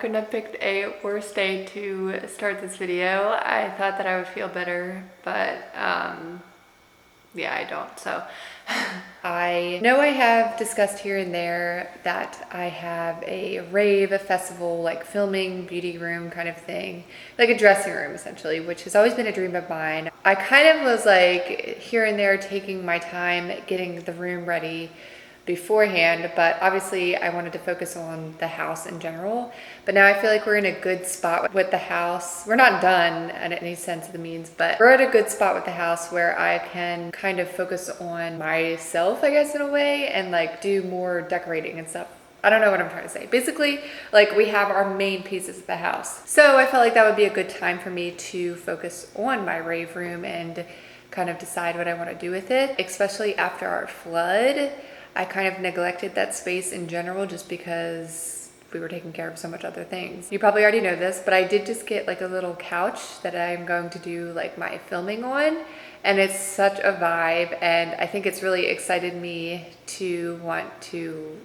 couldn't have picked a worse day to start this video. I thought that I would feel better, but yeah, I don't. So I know I have discussed here and there that I have a rave, a festival, like filming beauty room kind of thing, like a dressing room essentially, which has always been a dream of mine. I kind of was like here and there taking my time getting the room ready beforehand, but obviously I wanted to focus on the house in general. But now I feel like we're in a good spot with the house. We're not done in any sense of the means, but we're at a good spot with the house where I can kind of focus on myself, I guess, in a way, and like do more decorating and stuff. I don't know what I'm trying to say. Basically, like we have our main pieces of the house. So I felt like that would be a good time for me to focus on my rave room and kind of decide what I want to do with it, especially after our flood. I kind of neglected that space in general just because we were taking care of so much other things. You probably already know this, but I did just get like a little couch that I'm going to do like my filming on, and it's such a vibe, and I think it's really excited me to want to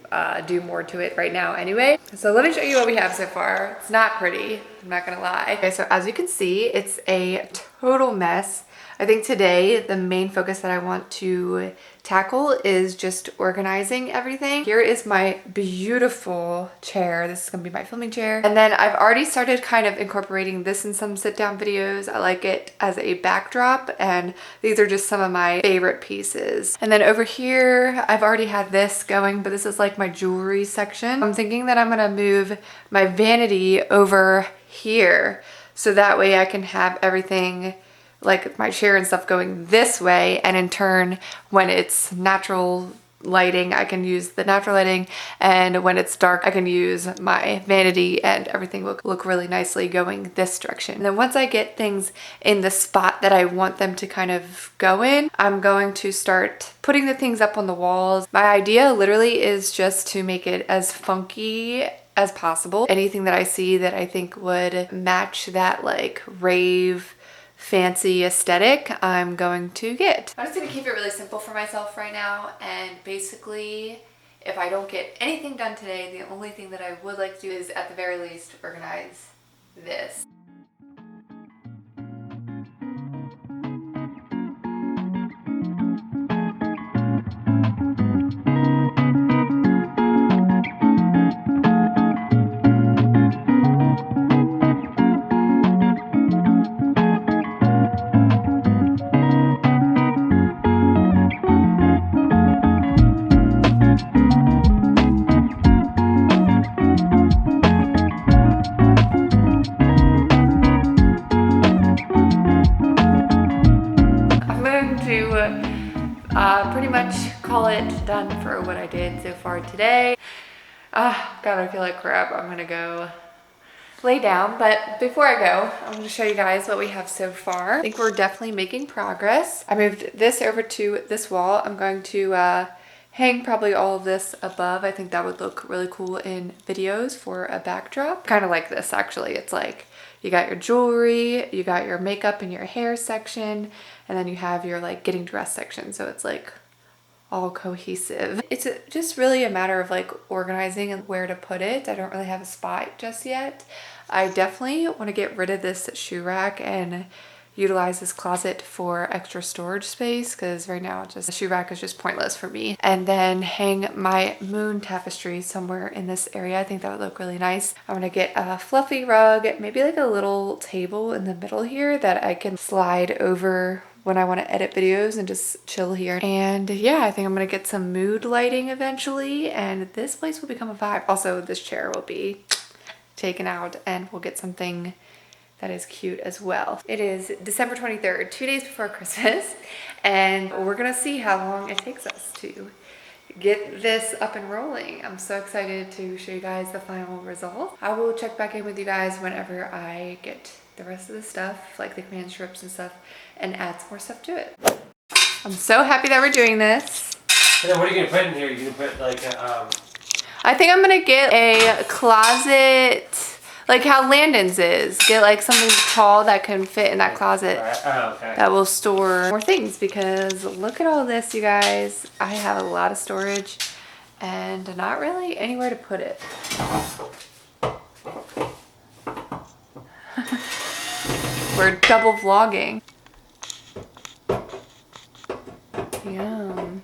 do more to it right now anyway. So let me show you what we have so far. It's not pretty, I'm not gonna lie. Okay, so as you can see, it's a total mess. I think today the main focus that I want to tackle is just organizing everything. Here is my beautiful chair. This is gonna be my filming chair. And then I've already started kind of incorporating this in some sit down videos. I like it as a backdrop, and these are just some of my favorite pieces. And then over here, I've already had this going, but this is like my jewelry section. I'm thinking that I'm gonna move my vanity over here, so that way I can have everything like my chair and stuff going this way, and in turn when it's natural lighting I can use the natural lighting, and when it's dark I can use my vanity, and everything will look really nicely going this direction. And then once I get things in the spot that I want them to kind of go in, I'm going to start putting the things up on the walls. My idea literally is just to make it as funky as possible. Anything that I see that I think would match that like rave fancy aesthetic, I'm going to get. I'm just gonna keep it really simple for myself right now, and basically if I don't get anything done today, the only thing that I would like to do is at the very least organize this. Pretty much call it done for what I did so far today. God, I feel like crap. I'm gonna go lay down, but before I go, I'm gonna show you guys what we have so far. I think we're definitely making progress. I moved this over to this wall. I'm going to hang probably all of this above. I think that would look really cool in videos for a backdrop. Kind of like this actually. It's like you got your jewelry, you got your makeup and your hair section, and then you have your like getting dressed section. So it's like all cohesive. It's just really a matter of like organizing and where to put it. I don't really have a spot just yet. I definitely want to get rid of this shoe rack and utilize this closet for extra storage space, because right now just the shoe rack is just pointless for me. And then hang my moon tapestry somewhere in this area. I think that would look really nice. I'm gonna get a fluffy rug, maybe like a little table in the middle here that I can slide over when I want to edit videos and just chill here. And yeah, I think I'm gonna get some mood lighting eventually, and this place will become a vibe. Also, this chair will be taken out and we'll get something that is cute as well. It is December 23rd, 2 days before Christmas, and we're gonna see how long it takes us to get this up and rolling. I'm so excited to show you guys the final result. I will check back in with you guys whenever I get the rest of the stuff, like the command strips and stuff, and add some more stuff to it. I'm so happy that we're doing this. And then what are you gonna put in here? You're gonna put like a, I think I'm gonna get a closet, like how Landon's is. Get like something tall that can fit in that closet. oh, okay. That will store more things, because look at all this, you guys. I have a lot of storage and not really anywhere to put it. We're double vlogging. Yum.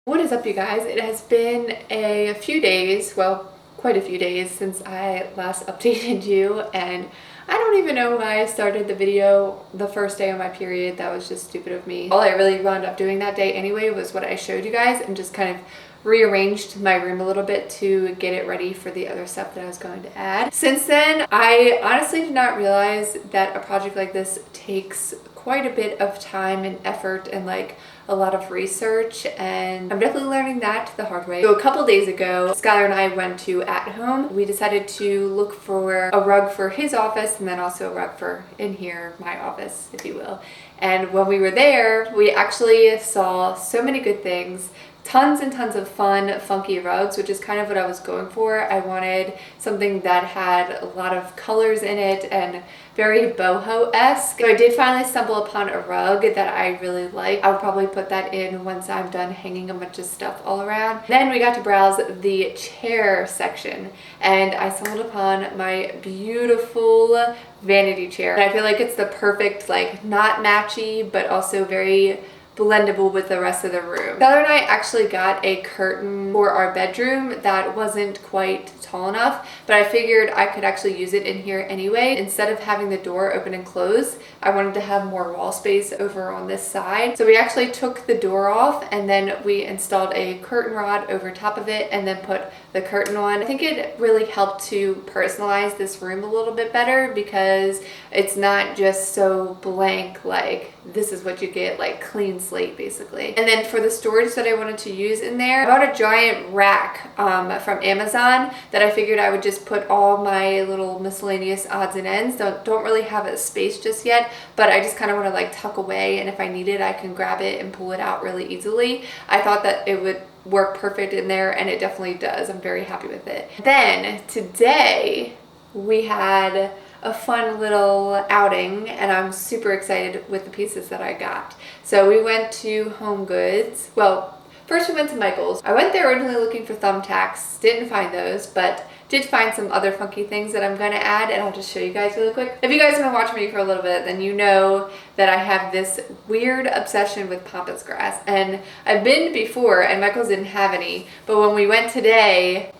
What is up, you guys? It has been a few days, well, quite a few days since I last updated you, and I don't even know why I started the video the first day of my period. That was just stupid of me. All I really wound up doing that day anyway was what I showed you guys, and just kind of rearranged my room a little bit to get it ready for the other stuff that I was going to add. Since then, I honestly did not realize that a project like this takes quite a bit of time and effort and like a lot of research, and I'm definitely learning that the hard way. So a couple days ago, Skylar and I went to At Home. We decided to look for a rug for his office and then also a rug for in here, my office, if you will. And when we were there, we actually saw so many good things. Tons and tons of fun, funky rugs, which is kind of what I was going for. I wanted something that had a lot of colors in it and very boho-esque. So I did finally stumble upon a rug that I really like. I'll probably put that in once I'm done hanging a bunch of stuff all around. Then we got to browse the chair section, and I stumbled upon my beautiful vanity chair. And I feel like it's the perfect, like, not matchy, but also very blendable with the rest of the room. Skylar and I actually got a curtain for our bedroom that wasn't quite tall enough, but I figured I could actually use it in here anyway. Instead of having the door open and close, I wanted to have more wall space over on this side. So we actually took the door off, and then we installed a curtain rod over top of it and then put the curtain on. I think it really helped to personalize this room a little bit better, because it's not just so blank, like this is what you get, like clean slate basically. And then for the storage that I wanted to use in there, I bought a giant rack from Amazon that I figured I would just put all my little miscellaneous odds and ends. Don't really have a space just yet, but I just kind of want to like tuck away, and if I need it I can grab it and pull it out really easily. I thought that it would work perfect in there, and it definitely does. I'm very happy with it. Then today we had a fun little outing, and I'm super excited with the pieces that I got. So we went to Home Goods. Well, first we went to Michael's. I went there originally looking for thumbtacks, didn't find those, but did find some other funky things that I'm gonna add, and I'll just show you guys really quick. If you guys have been watching me for a little bit, then you know that I have this weird obsession with pampas grass, and I've been before and Michael's didn't have any, but when we went today,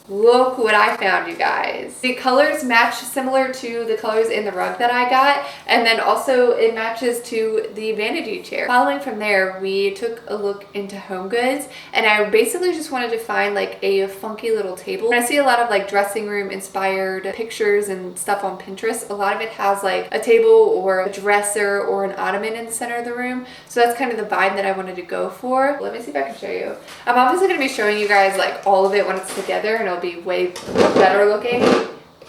look what I found, you guys. The colors match similar to the colors in the rug that I got, and then also it matches to the vanity chair. Following from there, we took a look into Home Goods, and I basically just wanted to find like a funky little table. And I see a lot of like dressing room inspired pictures and stuff on Pinterest. A lot of it has like a table or a dresser or an ottoman in the center of the room. So that's kind of the vibe that I wanted to go for. Let me see if I can show you. I'm obviously going to be showing you guys like all of it when it's together, and it'll be way better looking,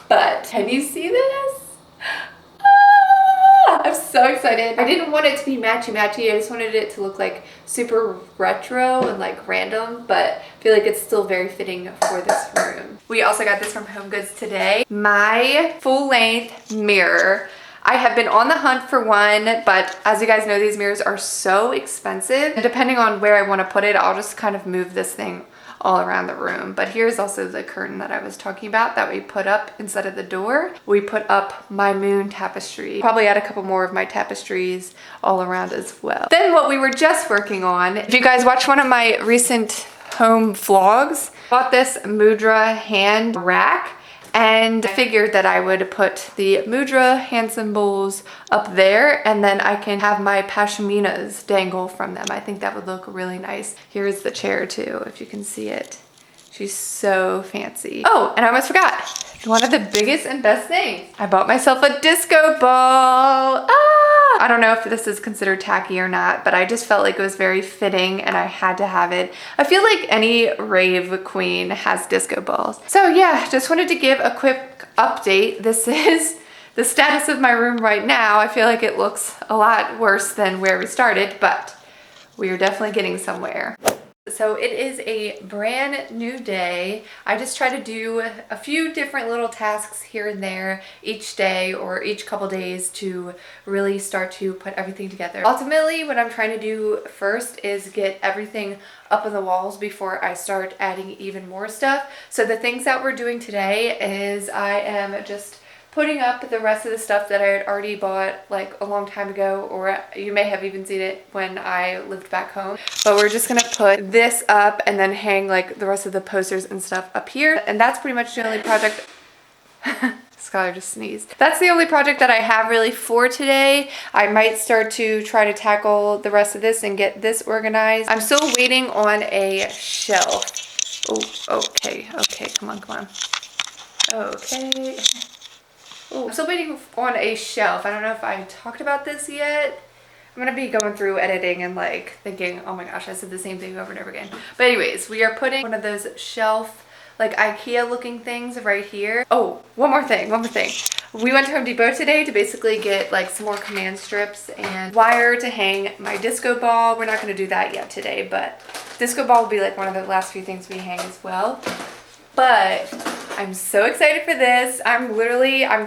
but can you see this? I'm so excited. I didn't want it to be matchy-matchy. I just wanted it to look like super retro and like random, but I feel like it's still very fitting for this room. We also got this from Home Goods today. My full-length mirror. I have been on the hunt for one, but as you guys know, these mirrors are so expensive. And depending on where I want to put it, I'll just kind of move this thing all around the room. But here's also the curtain that I was talking about that we put up instead of the door. We put up my moon tapestry. Probably add a couple more of my tapestries all around as well. Then what we were just working on, if you guys watched one of my recent home vlogs, bought this mudra hand rack, and I figured that I would put the mudra hand symbols up there, and then I can have my pashminas dangle from them. I think that would look really nice. Here's the chair too, if you can see it. She's so fancy. Oh, and I almost forgot. One of the biggest and best things. I bought myself a disco ball. Ah! I don't know if this is considered tacky or not, but I just felt like it was very fitting and I had to have it. I feel like any rave queen has disco balls. So yeah, just wanted to give a quick update. This is the status of my room right now. I feel like it looks a lot worse than where we started, but we are definitely getting somewhere. So it is a brand new day. I just try to do a few different little tasks here and there each day or each couple days to really start to put everything together. Ultimately, what I'm trying to do first is get everything up on the walls before I start adding even more stuff. So the things that we're doing today is I am just putting up the rest of the stuff that I had already bought like a long time ago, or you may have even seen it when I lived back home. But we're just gonna put this up and then hang like the rest of the posters and stuff up here. And that's pretty much the only project. Skylar just sneezed. That's the only project that I have really for today. I might start to try to tackle the rest of this and get this organized. I'm still waiting on a shelf. Oh, okay, come on. Okay. Oh, I'm still waiting on a shelf. I don't know if I talked about this yet. I'm gonna be going through editing and like thinking, oh my gosh, I said the same thing over and over again. But anyways, we are putting one of those shelf, like IKEA looking things right here. Oh, one more thing. We went to Home Depot today to basically get like some more command strips and wire to hang my disco ball. We're not gonna do that yet today, but disco ball will be like one of the last few things we hang as well. But I'm so excited for this. I'm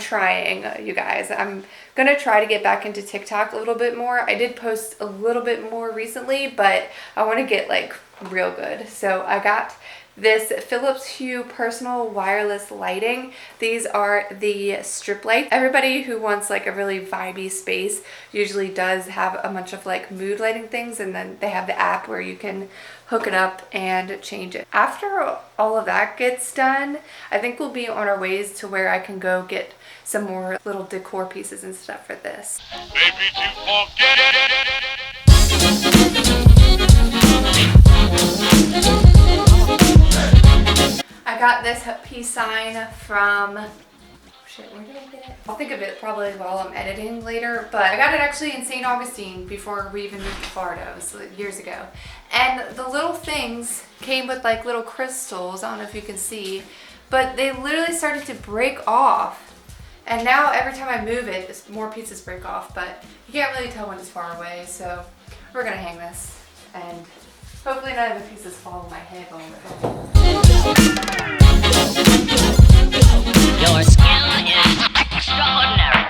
trying, you guys. I'm gonna try to get back into TikTok a little bit more. I did post a little bit more recently, but I wanna get like real good. So I got this Philips Hue personal wireless lighting. These are the strip lights. Everybody who wants like a really vibey space usually does have a bunch of like mood lighting things, and then they have the app where you can hook it up and change it. After all of that gets done, I think we'll be on our ways to where I can go get some more little decor pieces and stuff for this. Maybe to forget I got this peace sign from, shit, where did I get it? I'll think of it probably while I'm editing later, but I got it actually in St. Augustine before we even moved to Florida. It was like years ago. And the little things came with like little crystals. I don't know if you can see, but they literally started to break off. And now every time I move it, more pieces break off, but you can't really tell when it's far away. So we're gonna hang this, and hopefully none of the pieces fall on my head while we're filming. Your skill is extraordinary.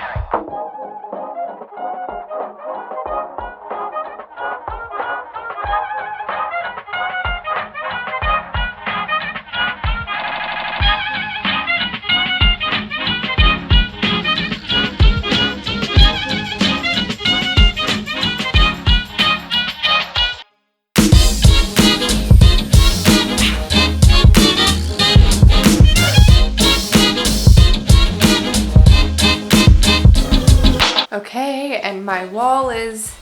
Okay, and my wall is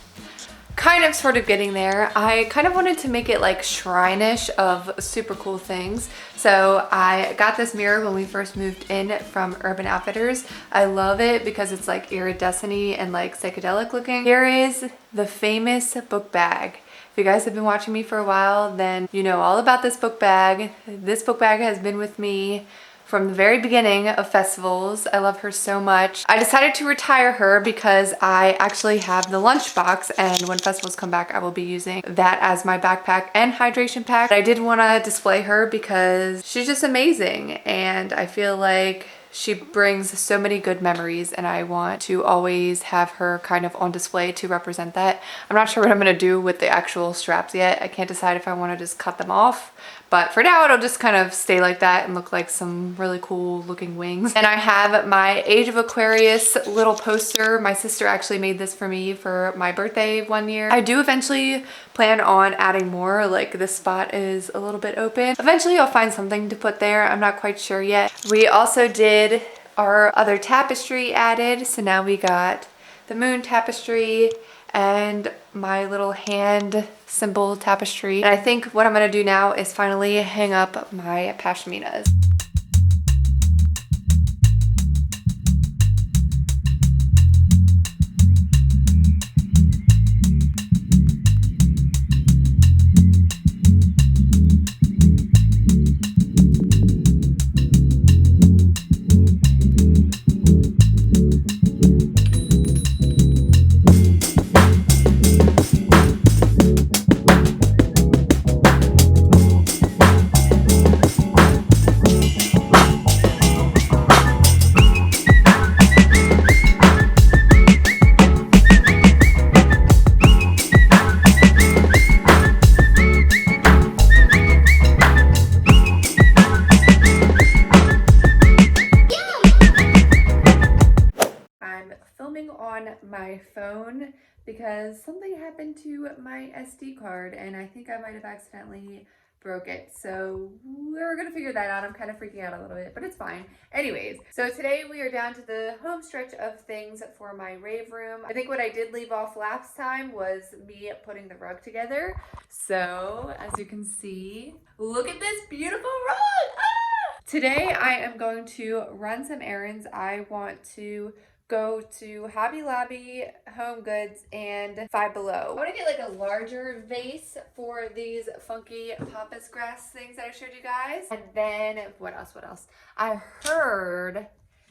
kind of sort of getting there. I kind of wanted to make it like shrine-ish of super cool things. So I got this mirror when we first moved in from Urban Outfitters. I love it because it's like iridescent-y and like psychedelic looking. Here is the famous book bag. If you guys have been watching me for a while, then you know all about this book bag. This book bag has been with me from the very beginning of festivals. I love her so much. I decided to retire her because I actually have the lunchbox, and when festivals come back, I will be using that as my backpack and hydration pack. I did want to display her because she's just amazing, and I feel like she brings so many good memories, and I want to always have her kind of on display to represent that. I'm not sure what I'm gonna do with the actual straps yet. I can't decide if I want to just cut them off, but for now it'll just kind of stay like that and look like some really cool looking wings. And I have my Age of Aquarius little poster. My sister actually made this for me for my birthday one year. I do eventually plan on adding more, like this spot is a little bit open. Eventually I'll find something to put there. I'm not quite sure yet. We also did our other tapestry added, so now we got the moon tapestry and my little hand symbol tapestry. And I think what I'm gonna do now is finally hang up my pashminas. on my phone because something happened to my SD card and I think I might have accidentally broke it. So we're gonna figure that out. I'm kind of freaking out a little bit, but it's fine. Anyways, so today we are down to the home stretch of things for my rave room. I think what I did leave off last time was me putting the rug together. So as you can see, look at this beautiful rug. Ah! Today I am going to run some errands. I want to go to Hobby Lobby, Home Goods, and Five Below. I want to get like a larger vase for these funky pampas grass things that I showed you guys. And then what else? I heard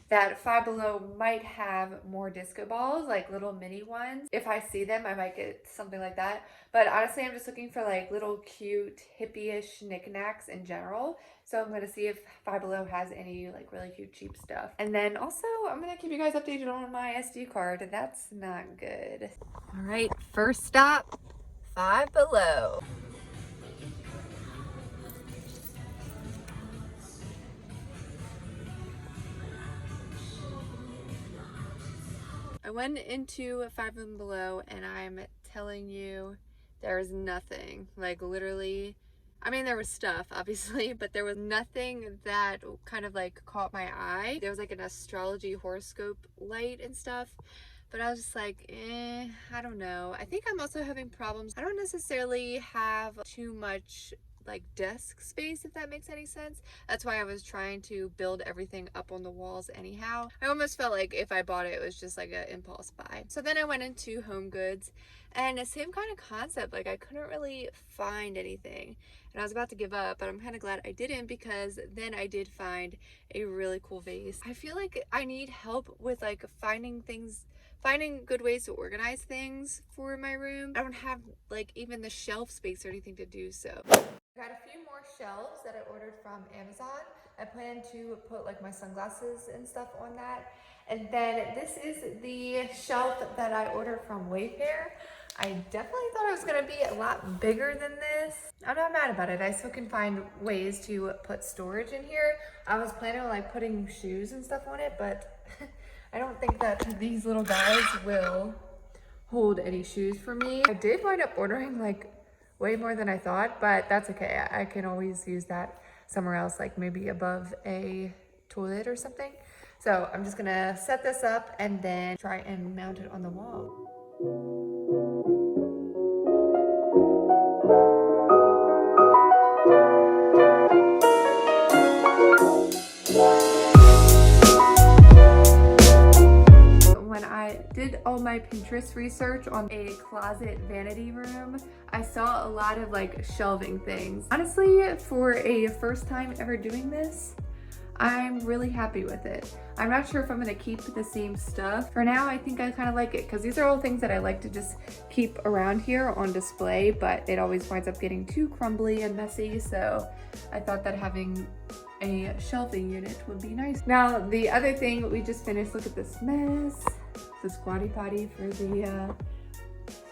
that Five Below might have more disco balls, like little mini ones. If I see them, I might get something like that. But honestly, I'm just looking for like little cute hippie-ish knickknacks in general. So I'm gonna see if Five Below has any like really cute cheap stuff. And then also I'm gonna keep you guys updated on my SD card. That's not good. All right, first stop, Five Below. I went into Five Below and I'm telling you, there is nothing, like literally, I mean, there was stuff obviously, but there was nothing that kind of like caught my eye. There was like an astrology horoscope light and stuff, but I was just like, I don't know. I think I'm also having problems. I don't necessarily have too much like desk space, if that makes any sense. That's why I was trying to build everything up on the walls anyhow. I almost felt like if I bought it, it was just like an impulse buy. So then I went into Home Goods and the same kind of concept, like I couldn't really find anything and I was about to give up, but I'm kind of glad I didn't because then I did find a really cool vase. I feel like I need help with like finding good ways to organize things for my room. I don't have like even the shelf space or anything to do so. I got a few more shelves that I ordered from Amazon. I plan to put like my sunglasses and stuff on that. And then this is the shelf that I ordered from Wayfair. I definitely thought it was gonna be a lot bigger than this. I'm not mad about it. I still can find ways to put storage in here. I was planning on like putting shoes and stuff on it, but I don't think that these little guys will hold any shoes for me. I did wind up ordering like way more than I thought, but that's okay. I can always use that somewhere else, like maybe above a toilet or something. So I'm just gonna set this up and then try and mount it on the wall. When I did all my Pinterest research on a closet vanity room, I saw a lot of like shelving things. Honestly, for a first time ever doing this, I'm really happy with it. I'm not sure if I'm gonna keep the same stuff. For now, I think I kind of like it because these are all things that I like to just keep around here on display, but it always winds up getting too crumbly and messy. So I thought that having a shelving unit would be nice. Now, the other thing we just finished, look at this mess. The squatty potty for the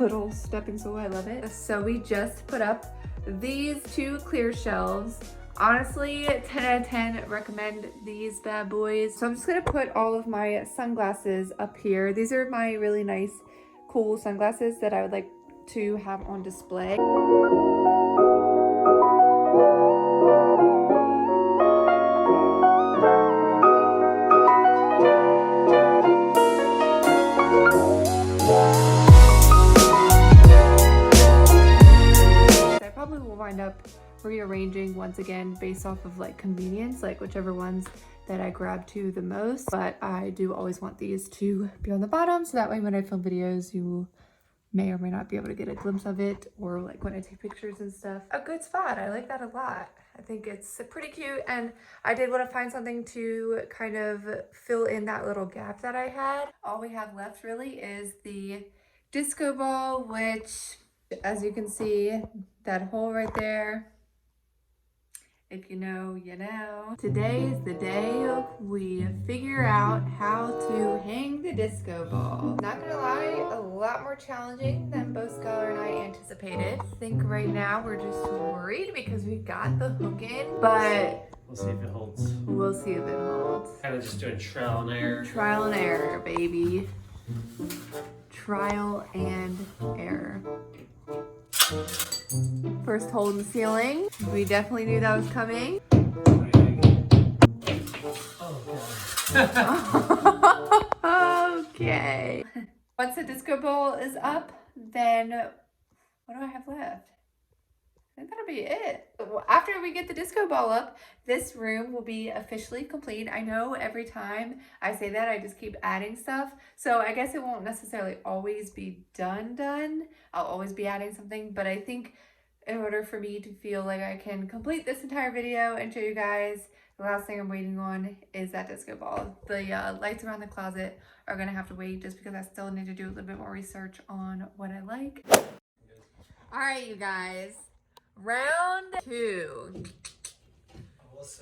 little stepping stool, I love it. So we just put up these two clear shelves. Honestly, 10 out of 10, recommend these bad boys. So I'm just gonna put all of my sunglasses up here. These are my really nice, cool sunglasses that I would like to have on display. I probably will wind up rearranging once again based off of like convenience, like whichever ones that I grab to the most, but I do always want these to be on the bottom so that way when I film videos you may or may not be able to get a glimpse of it, or like when I take pictures and stuff. A good spot, I like that a lot. I think it's pretty cute, and I did want to find something to kind of fill in that little gap that I had. All we have left really is the disco ball, which as you can see, that hole right there, if you know, you know. Today is the day we figure out how to hang the disco ball. Not gonna lie, a lot more challenging than both Skylar and I anticipated. I think right now we're just worried because we got the hook in, but We'll see if it holds. we'll see if it holds. Kind of just doing trial and error. Trial and error, baby. Trial and error. First hole in the ceiling. We definitely knew that was coming. What do you think? Oh god. Okay. Once the disco ball is up, then what do I have left? I think that'll be it. After we get the disco ball up, this room will be officially complete. I know every time I say that, I just keep adding stuff. So I guess it won't necessarily always be done. I'll always be adding something, but I think in order for me to feel like I can complete this entire video and show you guys, the last thing I'm waiting on is that disco ball. The lights around the closet are gonna have to wait just because I still need to do a little bit more research on what I like. All right, you guys. Round 2.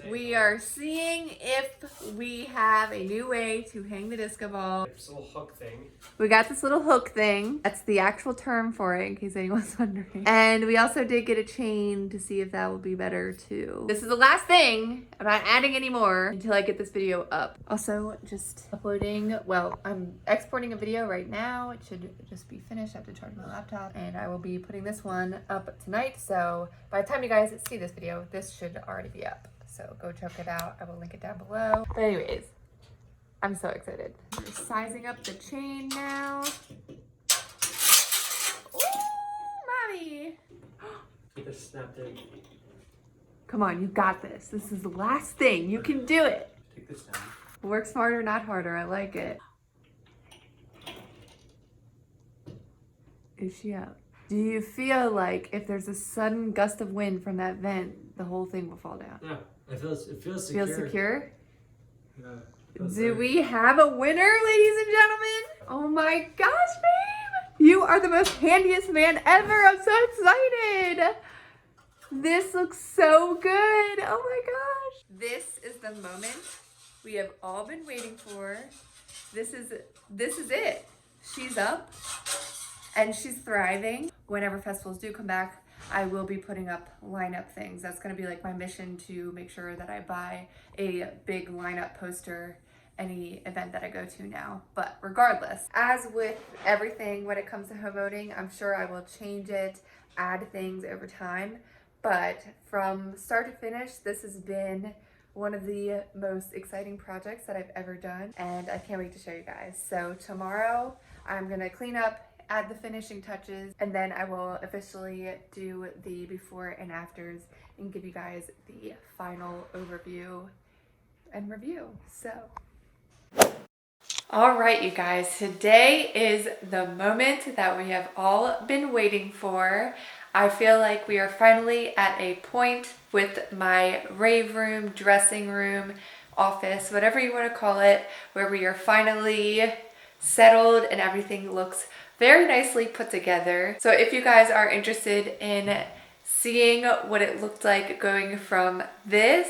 We are seeing if we have a new way to hang the disco ball. This little hook thing. We got this little hook thing. That's the actual term for it, in case anyone's wondering. And we also did get a chain to see if that will be better too. This is the last thing. I'm not adding any more until I get this video up. Also, just uploading, well, I'm exporting a video right now. It should just be finished. I have to charge my laptop. And I will be putting this one up tonight. So by the time you guys see this video, this should already be up. So go check it out. I will link it down below. But anyways, I'm so excited. We're sizing up the chain now. Ooh, mommy. Get this snapped in. Come on, you got this. This is the last thing. You can do it. Take this down. Work smarter, not harder. I like it. Is she up? Do you feel like if there's a sudden gust of wind from that vent, the whole thing will fall down? Yeah, it feels secure. Feel secure? Yeah. Do we have a winner, ladies and gentlemen? Oh my gosh, babe! You are the most handiest man ever. I'm so excited. This looks so good. Oh my gosh. This is the moment we have all been waiting for. This is it. She's up and she's thriving. Whenever festivals do come back, I will be putting up lineup things. That's gonna be like my mission, to make sure that I buy a big lineup poster any event that I go to now. But regardless, as with everything when it comes to home voting, I'm sure I will change it, add things over time. But from start to finish, this has been one of the most exciting projects that I've ever done, and I can't wait to show you guys. So tomorrow I'm gonna clean up, add the finishing touches, and then I will officially do the before and afters and give you guys the final overview and review. So, all right, you guys, today is the moment that we have all been waiting for. I feel like we are finally at a point with my rave room, dressing room, office, whatever you want to call it, where we are finally settled and everything looks very nicely put together. So if you guys are interested in seeing what it looked like going from this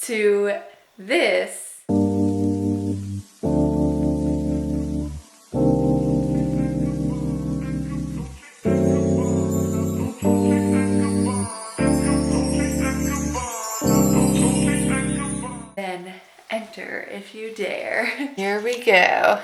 to this, then enter if you dare. Here we go.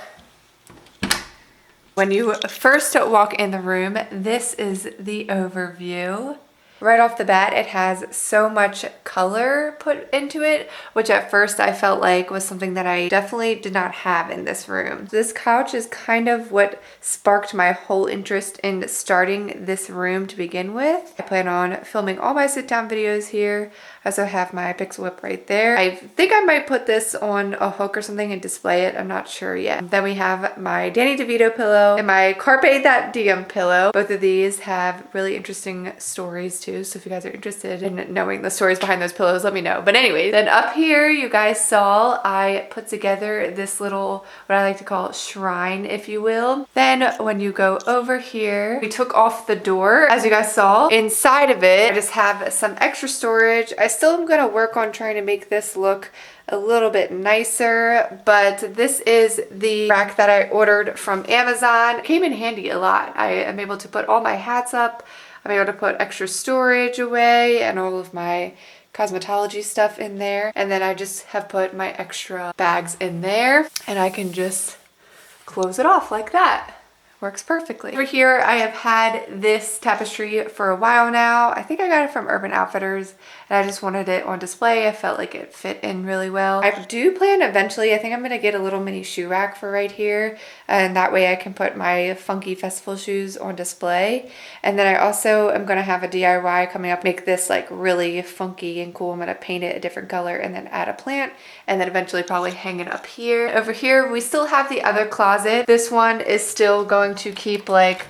When you first walk in the room, this is the overview. Right off the bat, it has so much color put into it, which at first I felt like was something that I definitely did not have in this room. This couch is kind of what sparked my whole interest in starting this room to begin with. I plan on filming all my sit-down videos here. I also have my Pixel Whip right there. I think I might put this on a hook or something and display it. I'm not sure yet. Then we have my Danny DeVito pillow and my Carpe That Diem pillow. Both of these have really interesting stories too. So if you guys are interested in knowing the stories behind those pillows, let me know. But anyways, then up here, you guys saw I put together this little, what I like to call shrine, if you will. Then when you go over here, we took off the door, as you guys saw. Inside of it, I just have some extra storage. I still am gonna work on trying to make this look a little bit nicer, but this is the rack that I ordered from Amazon. It came in handy a lot. I am able to put all my hats up. I'm able to put extra storage away and all of my cosmetology stuff in there. And then I just have put my extra bags in there and I can just close it off like that. Works perfectly. Over here, I have had this tapestry for a while now. I think I got it from Urban Outfitters and I just wanted it on display. I felt like it fit in really well. I do plan eventually, I think I'm gonna get a little mini shoe rack for right here. And that way I can put my funky festival shoes on display. And then I also am gonna have a DIY coming up, make this like really funky and cool. I'm gonna paint it a different color and then add a plant and then eventually probably hang it up here. Over here, we still have the other closet. This one is still going to keep like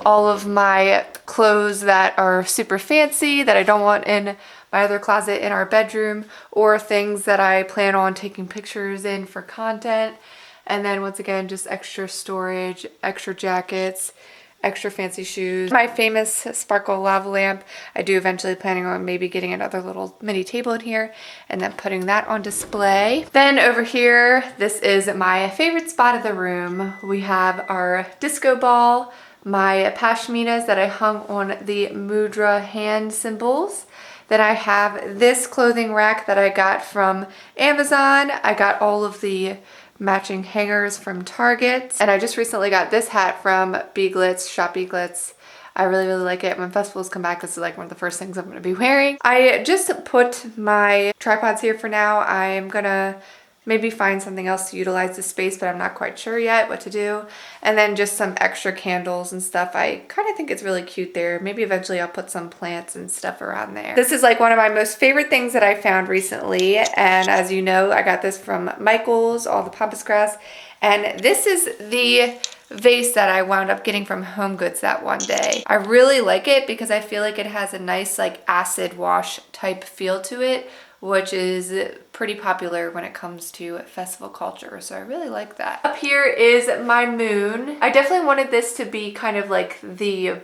all of my clothes that are super fancy that I don't want in my other closet in our bedroom, or things that I plan on taking pictures in for content. And then once again, just extra storage, extra jackets, extra fancy shoes. My famous sparkle lava lamp. I do eventually planning on maybe getting another little mini table in here and then putting that on display. Then over here, this is my favorite spot of the room. We have our disco ball, my pashminas that I hung on the mudra hand symbols. Then I have this clothing rack that I got from Amazon. I got all of the matching hangers from Target. And I just recently got this hat from Beaglitz, Shop Beaglitz. I really, really like it. When festivals come back, this is like one of the first things I'm gonna be wearing. I just put my tripods here for now. I'm gonna maybe find something else to utilize the space, but I'm not quite sure yet what to do. And then just some extra candles and stuff. I kind of think it's really cute there. Maybe eventually I'll put some plants and stuff around there. This is like one of my most favorite things that I found recently. And as you know, I got this from Michael's, all the pampas grass. And this is the vase that I wound up getting from HomeGoods that one day. I really like it because I feel like it has a nice like acid wash type feel to it, which is pretty popular when it comes to festival culture. So I really like that. Up here is my moon. I definitely wanted this to be kind of like the,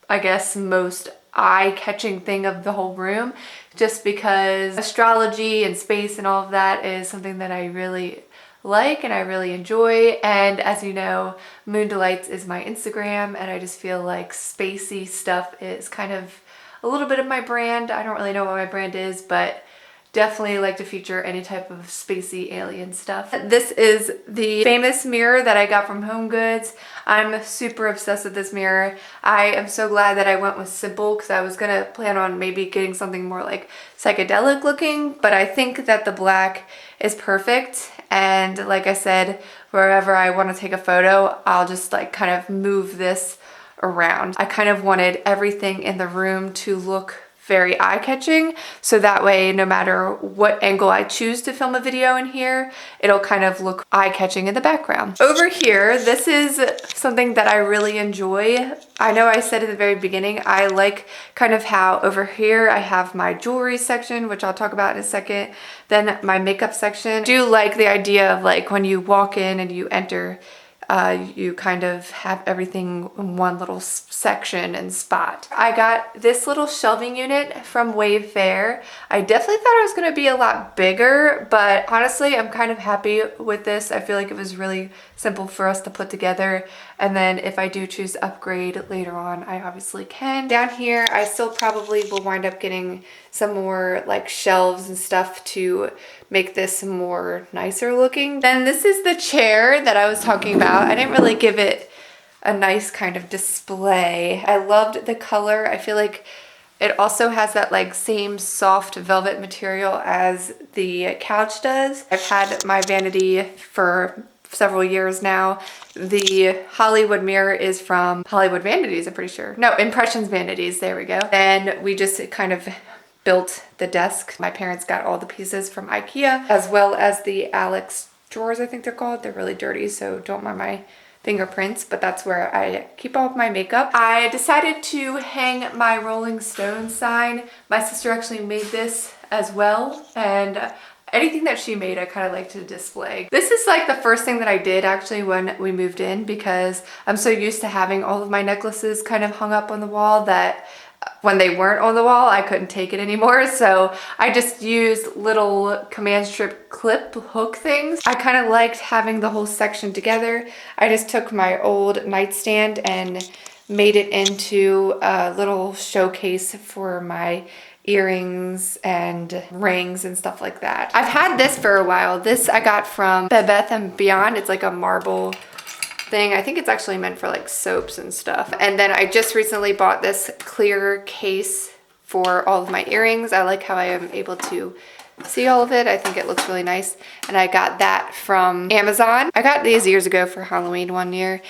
I guess, most eye-catching thing of the whole room, just because astrology and space and all of that is something that I really like and I really enjoy. And as you know, Moon Delights is my Instagram, and I just feel like spacey stuff is kind of a little bit of my brand. I don't really know what my brand is, but definitely like to feature any type of spacey alien stuff. This is the famous mirror that I got from HomeGoods. I'm super obsessed with this mirror. I am so glad that I went with simple because I was gonna plan on maybe getting something more like psychedelic looking, but I think that the black is perfect. And like I said, wherever I want to take a photo, I'll just like kind of move this around. I kind of wanted everything in the room to look very eye-catching, so that way no matter what angle I choose to film a video in here, it'll kind of look eye-catching in the background. Over here, this is something that I really enjoy. I know I said at the very beginning, I like kind of how over here I have my jewelry section, which I'll talk about in a second, then my makeup section. I do like the idea of like when you walk in and you enter, you kind of have everything in one little section and spot. I got this little shelving unit from Wave Fair. I definitely thought it was going to be a lot bigger, but honestly, I'm kind of happy with this. I feel like it was really simple for us to put together. And then if I do choose to upgrade later on, I obviously can. Down here, I still probably will wind up getting some more like shelves and stuff to make this more nicer looking. Then this is the chair that I was talking about. I didn't really give it a nice kind of display. I loved the color. I feel like it also has that like same soft velvet material as the couch does. I've had my vanity for several years now. The Hollywood mirror is from Hollywood Vanities, I'm pretty sure. No, Impressions Vanities, there we go. Then we just kind of built the desk. My parents got all the pieces from IKEA, as well as the Alex drawers, I think they're called. They're really dirty, so don't mind my fingerprints, but that's where I keep all of my makeup. I decided to hang my Rolling Stone sign. My sister actually made this as well, and anything that she made I kind of like to display. This is like the first thing that I did actually when we moved in, because I'm so used to having all of my necklaces kind of hung up on the wall that when they weren't on the wall, I couldn't take it anymore. So I just used little command strip clip hook things. I kind of liked having the whole section together. I just took my old nightstand and made it into a little showcase for my earrings and rings and stuff like that. I've had this for a while. This I got from Bed Bath & Beyond. It's like a marble thing. I think it's actually meant for like soaps and stuff. And then I just recently bought this clear case for all of my earrings. I like how I am able to see all of it. I think it looks really nice. And I got that from Amazon. I got these years ago for Halloween one year,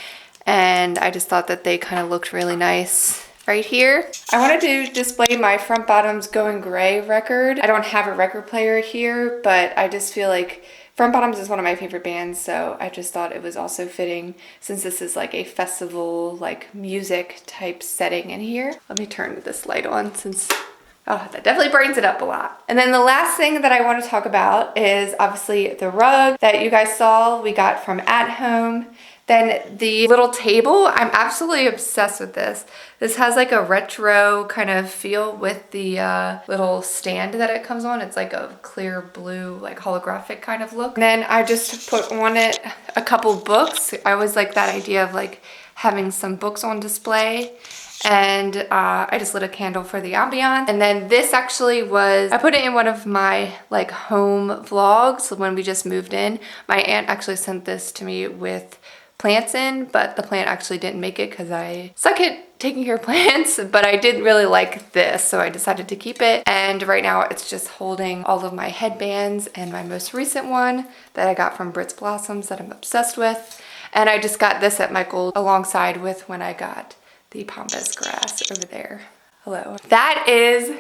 and I just thought that they kind of looked really nice right here. I wanted to display my Front Bottoms Going Gray record. I don't have a record player here, but I just feel like Front Bottoms is one of my favorite bands, so I just thought it was also fitting since this is like a festival, like music type setting in here. Let me turn this light on since, oh, that definitely brightens it up a lot. And then the last thing that I want to talk about is obviously the rug that you guys saw we got from At Home. Then the little table, I'm absolutely obsessed with this. This has like a retro kind of feel with the little stand that it comes on. It's like a clear blue, like holographic kind of look. And then I just put on it a couple books. I always like that idea of like having some books on display. And I just lit a candle for the ambiance. And then this actually was, I put it in one of my like home vlogs when we just moved in. My aunt actually sent this to me with plants in, but the plant actually didn't make it because I suck at taking care of plants, but I did really like this, so I decided to keep it. And right now it's just holding all of my headbands and my most recent one that I got from Brit's Blossoms that I'm obsessed with. And I just got this at Michael's alongside with when I got the pampas grass over there. Hello. That is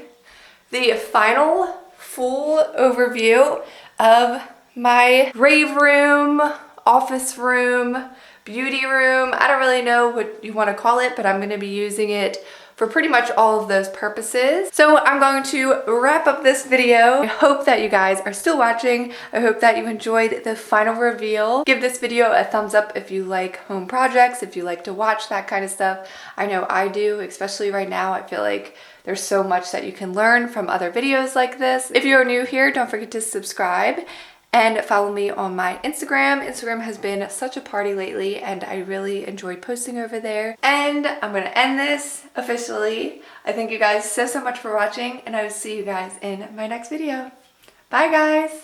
the final full overview of my rave room, office room, beauty room. I don't really know what you want to call it, but I'm going to be using it for pretty much all of those purposes. So I'm going to wrap up this video. I hope that you guys are still watching. I hope that you enjoyed the final reveal. Give this video a thumbs up if you like home projects, if you like to watch that kind of stuff. I know I do, especially right now. I feel like there's so much that you can learn from other videos like this. If you're new here, don't forget to subscribe and follow me on my Instagram. Instagram has been such a party lately and I really enjoy posting over there. And I'm gonna end this officially. I thank you guys so much for watching and I will see you guys in my next video. Bye guys!